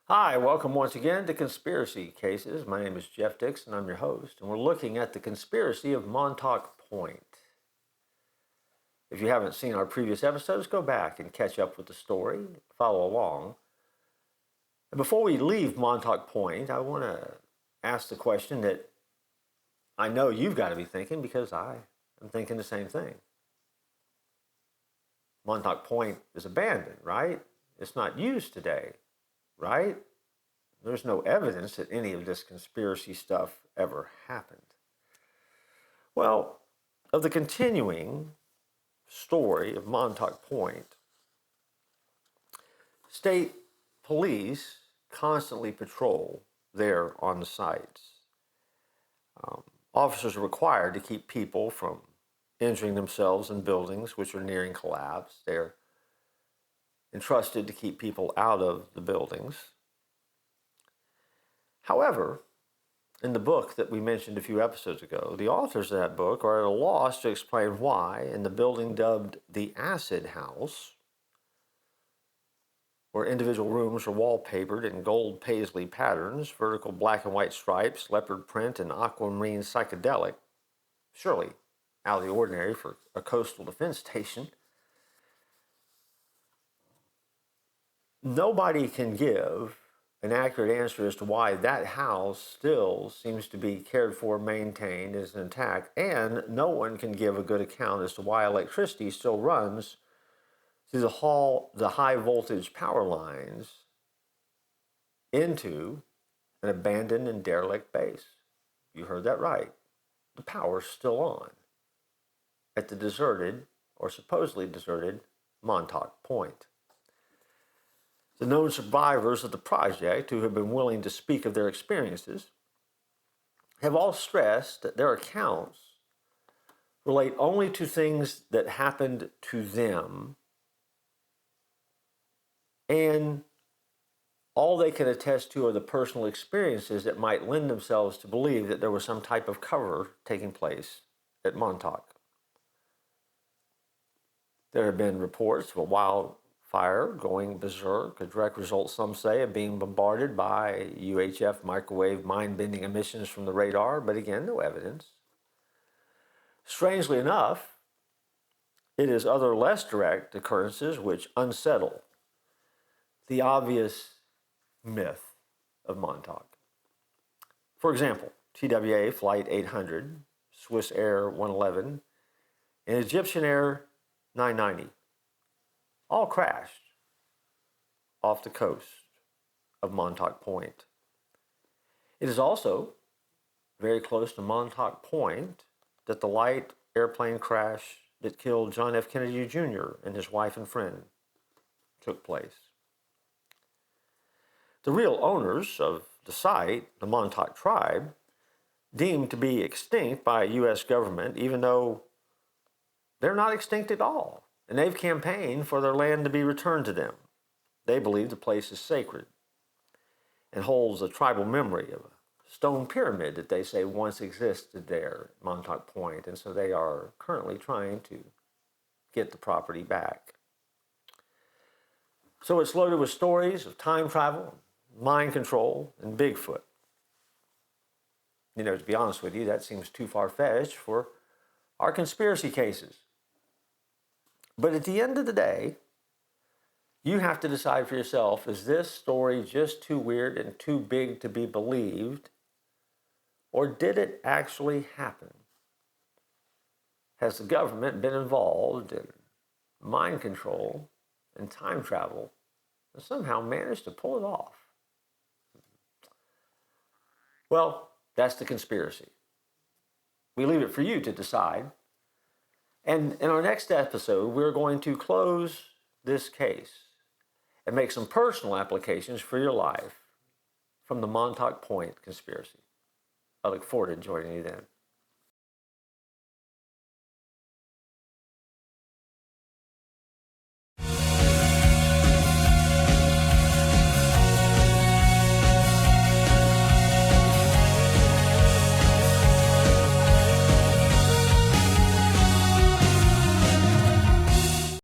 Hi, welcome once again to Conspiracy Cases. My name is Jeff Dixon, I'm your host, and we're looking at the conspiracy of Montauk Point. If you haven't seen our previous episodes, go back and catch up with the story, follow along. And before we leave Montauk Point, I want to ask the question that I know you've got to be thinking because I am thinking the same thing. Montauk Point is abandoned, right? It's not used today, right? There's no evidence that any of this conspiracy stuff ever happened. Well, of the continuing story of Montauk Point, state police constantly patrol there on the sites. Officers are required to keep people from injuring themselves in buildings which are nearing collapse. They're entrusted to keep people out of the buildings. However, in the book that we mentioned a few episodes ago, the authors of that book are at a loss to explain why, in the building dubbed the Acid House, where individual rooms are wallpapered in gold paisley patterns, vertical black and white stripes, leopard print, and aquamarine psychedelic, surely out of the ordinary for a coastal defense station, nobody can give an accurate answer as to why that house still seems to be cared for, maintained, is intact, and no one can give a good account as to why electricity still runs through the high voltage power lines into an abandoned and derelict base. You heard that right. The power's still on at the deserted, or supposedly deserted, Montauk Point. The known survivors of the project, who have been willing to speak of their experiences, have all stressed that their accounts relate only to things that happened to them, and all they can attest to are the personal experiences that might lend themselves to believe that there was some type of cover taking place at Montauk. There have been reports of a wildfire going berserk, a direct result, some say, of being bombarded by UHF microwave mind-bending emissions from the radar, but again, no evidence. Strangely enough, it is other less direct occurrences which unsettle the obvious myth of Montauk. For example, TWA Flight 800, Swiss Air 111, and Egyptian Air 990 all crashed off the coast of Montauk Point. It is also very close to Montauk Point that the light airplane crash that killed John F. Kennedy Jr. and his wife and friend took place. The real owners of the site, the Montauk tribe, deemed to be extinct by the U.S. government, even though they're not extinct at all, and they've campaigned for their land to be returned to them. They believe the place is sacred and holds a tribal memory of a stone pyramid that they say once existed there at Montauk Point, and so they are currently trying to get the property back. So it's loaded with stories of time travel, mind control, and Bigfoot. To be honest with you, that seems too far-fetched for our conspiracy cases. But at the end of the day, you have to decide for yourself, is this story just too weird and too big to be believed, or did it actually happen? Has the government been involved in mind control and time travel and somehow managed to pull it off? Well, that's the conspiracy. We leave it for you to decide. And in our next episode, we're going to close this case and make some personal applications for your life from the Montauk Point conspiracy. I look forward to joining you then.